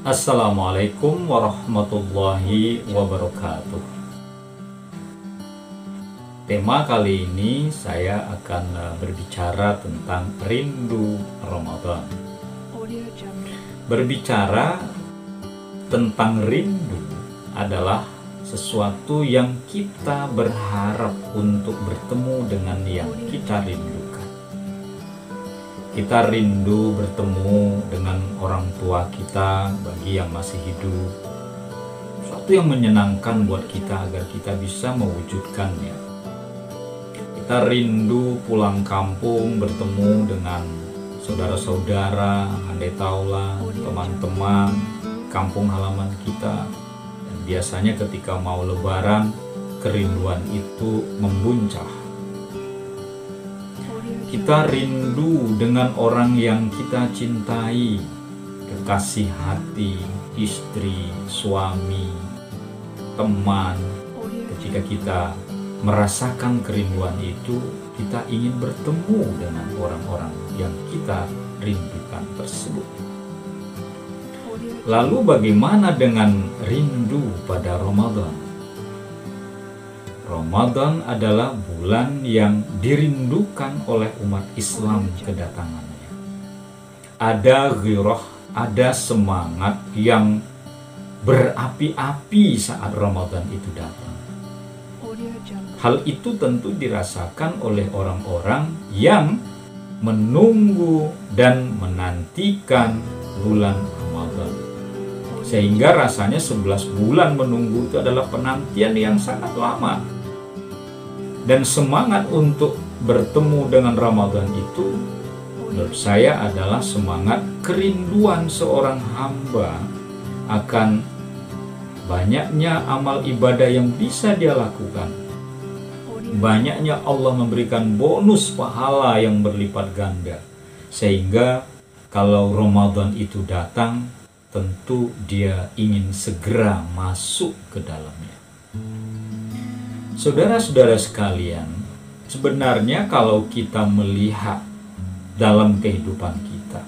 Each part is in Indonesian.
Assalamualaikum warahmatullahi wabarakatuh. Tema kali ini saya akan berbicara tentang rindu Ramadan. Berbicara tentang rindu adalah sesuatu yang kita berharap untuk bertemu dengan yang kita rindukan. Kita rindu bertemu dengan orang tua kita bagi yang masih hidup. Sesuatu yang menyenangkan buat kita agar kita bisa mewujudkannya. Kita rindu pulang kampung bertemu dengan saudara-saudara, andai taulah, teman-teman, kampung halaman kita. Dan biasanya ketika mau lebaran, kerinduan itu membuncah. Kita rindu dengan orang yang kita cintai, kekasih hati, istri, suami, teman. Ketika kita merasakan kerinduan itu, kita ingin bertemu dengan orang-orang yang kita rindukan tersebut. Lalu bagaimana dengan rindu pada Ramadan? Ramadan adalah bulan yang dirindukan oleh umat Islam kedatangannya. Ada ghirah, ada semangat yang berapi-api saat Ramadan itu datang. Hal itu tentu dirasakan oleh orang-orang yang menunggu dan menantikan bulan Ramadan. Sehingga rasanya 11 bulan menunggu itu adalah penantian yang sangat lama. Dan semangat untuk bertemu dengan Ramadan itu menurut saya adalah semangat kerinduan seorang hamba akan banyaknya amal ibadah yang bisa dia lakukan. Banyaknya Allah memberikan bonus pahala yang berlipat ganda. Sehingga kalau Ramadan itu datang, tentu dia ingin segera masuk ke dalamnya. Saudara-saudara sekalian, sebenarnya kalau kita melihat dalam kehidupan kita,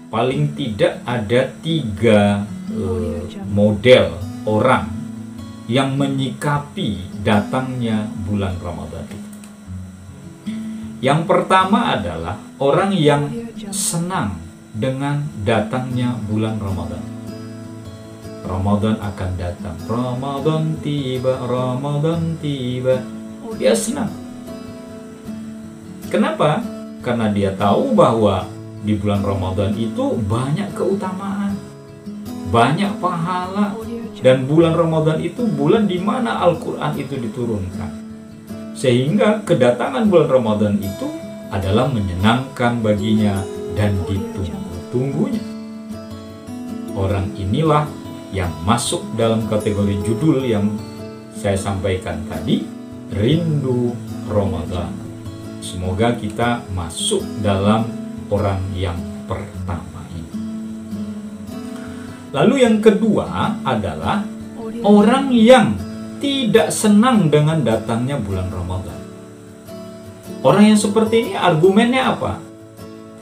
paling tidak ada 3 model orang yang menyikapi datangnya bulan Ramadan itu. Yang pertama adalah orang yang senang dengan datangnya bulan Ramadan. Ramadan akan datang, Ramadan tiba, Ramadan tiba. Dia senang. Kenapa? Karena dia tahu bahwa di bulan Ramadan itu banyak keutamaan, banyak pahala. Dan bulan Ramadan itu bulan di mana Al-Quran itu diturunkan. Sehingga kedatangan bulan Ramadan itu adalah menyenangkan baginya dan ditunggu-tunggunya. Orang inilah yang masuk dalam kategori judul yang saya sampaikan tadi, rindu Ramadan. Semoga kita masuk dalam orang yang pertama ini. Lalu yang kedua adalah orang yang tidak senang dengan datangnya bulan Ramadan. Orang yang seperti ini argumennya apa?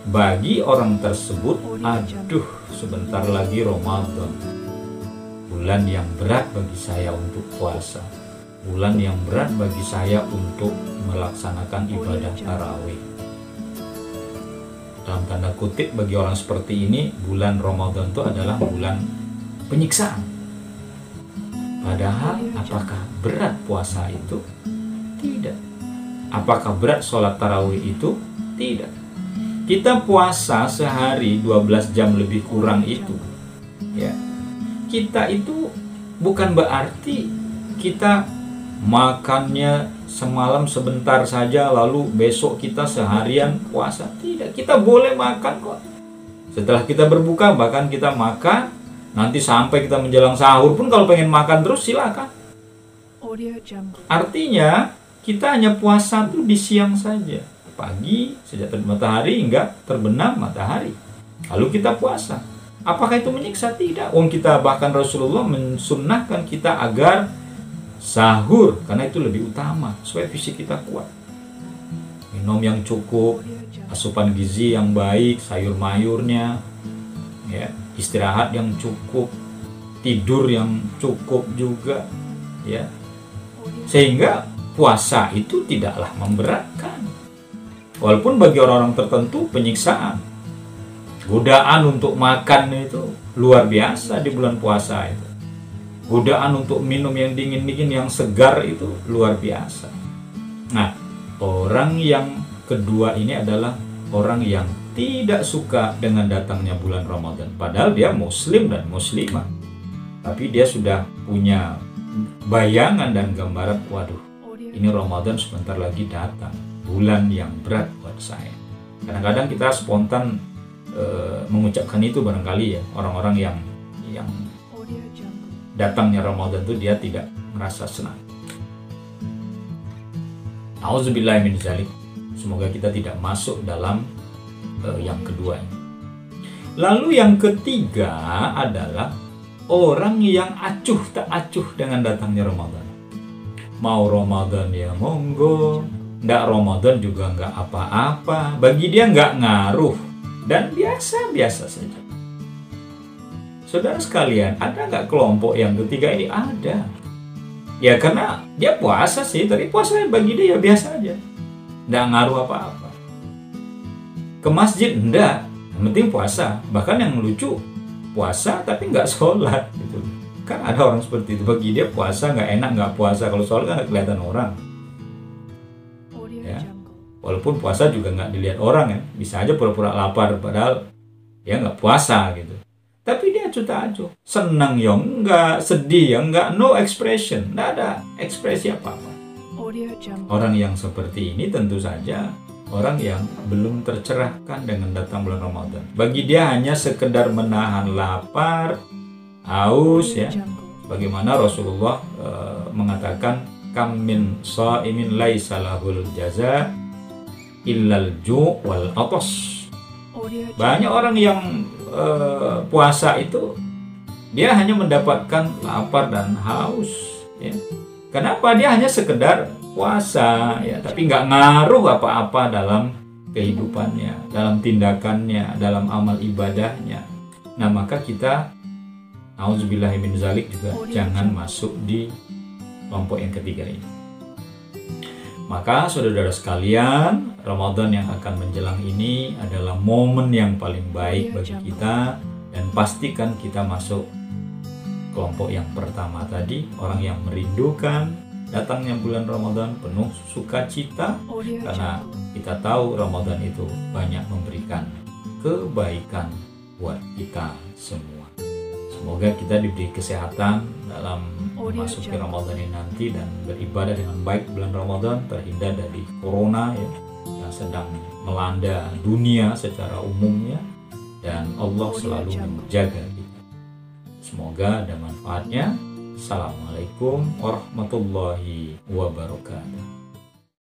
Bagi orang tersebut, aduh, sebentar lagi Ramadan. Bulan yang berat bagi saya untuk puasa. Bulan yang berat bagi saya untuk melaksanakan ibadah tarawih. Dalam tanda kutip, bagi orang seperti ini, bulan Ramadan itu adalah bulan penyiksaan. Padahal, apakah berat puasa itu? Tidak. Apakah berat sholat tarawih itu? Tidak. Kita puasa sehari 12 jam lebih kurang itu, ya. Kita itu bukan berarti kita makannya semalam sebentar saja lalu besok kita seharian puasa. Tidak, kita boleh makan kok. Setelah kita berbuka bahkan kita makan, nanti sampai kita menjelang sahur pun kalau pengen makan terus silakan. Artinya kita hanya puasa tuh di siang saja, pagi sejak terbit matahari hingga terbenam matahari. Lalu kita puasa. Apakah itu menyiksa? Tidak. Kita bahkan Rasulullah mensunnahkan kita agar sahur, karena itu lebih utama supaya fisik kita kuat. Minum yang cukup, asupan gizi yang baik, sayur mayurnya, ya, istirahat yang cukup, tidur yang cukup juga, ya, sehingga puasa itu tidaklah memberatkan. Walaupun bagi orang-orang tertentu penyiksaan, godaan untuk makan itu luar biasa di bulan puasa itu. Godaan untuk minum yang dingin-dingin, yang segar itu luar biasa. Nah, orang yang kedua ini adalah orang yang tidak suka dengan datangnya bulan Ramadan. Padahal dia muslim dan muslimah, tapi dia sudah punya bayangan dan gambaran, waduh, ini Ramadan sebentar lagi datang, bulan yang berat buat saya. Kadang-kadang kita spontan mengucapkan itu barangkali ya, orang-orang yang datangnya Ramadan itu dia tidak merasa senang. Auzubillahi min dzalik. Semoga kita tidak masuk dalam yang kedua ini. Lalu yang ketiga adalah orang yang acuh tak acuh dengan datangnya Ramadan. Mau Ramadan ya monggo, ndak Ramadan juga nggak apa-apa. Bagi dia nggak ngaruh dan biasa-biasa saja. Saudara sekalian, ada nggak kelompok yang ketiga ini? Ada. Ya karena dia puasa sih, tapi puasanya bagi dia ya biasa aja, nggak ngaruh apa-apa. Ke masjid enggak, yang penting puasa. Bahkan yang lucu, puasa tapi nggak sholat gitu. Kan ada orang seperti itu, bagi dia puasa nggak enak, nggak puasa. Kalau sholat kan nggak kelihatan orang. Ya. Walaupun puasa juga nggak dilihat orang ya, bisa aja pura-pura lapar padahal ya nggak puasa gitu. Tapi dia acuh tak acuh, senang ya enggak, sedih ya enggak, no expression, nggak ada ekspresi apa-apa. Orang yang seperti ini tentu saja orang yang belum tercerahkan dengan datang bulan Ramadan. Bagi dia hanya sekedar menahan lapar, haus ya. Bagaimana Rasulullah mengatakan, kam min shaimin laisa lahul jaza illal ju' wal atas. Banyak orang yang puasa itu dia hanya mendapatkan lapar dan haus ya. Kenapa? Dia hanya sekedar puasa ya, tapi nggak ngaruh apa-apa dalam kehidupannya, dalam tindakannya, dalam amal ibadahnya. Nah, maka kita auzubillahi min dzalik juga jangan masuk di kelompok yang ketiga ini. Maka saudara-saudara sekalian, Ramadan yang akan menjelang ini adalah momen yang paling baik bagi kita, dan pastikan kita masuk kelompok yang pertama tadi, orang yang merindukan datangnya bulan Ramadan penuh sukacita, karena kita tahu Ramadan itu banyak memberikan kebaikan buat kita semua. Semoga kita diberi kesehatan dalam memasuki Ramadan ini nanti dan beribadah dengan baik bulan Ramadan, terhindar dari corona ya, yang sedang melanda dunia secara umumnya, dan Allah selalu menjaga kita. Semoga ada manfaatnya. Assalamualaikum warahmatullahi wabarakatuh.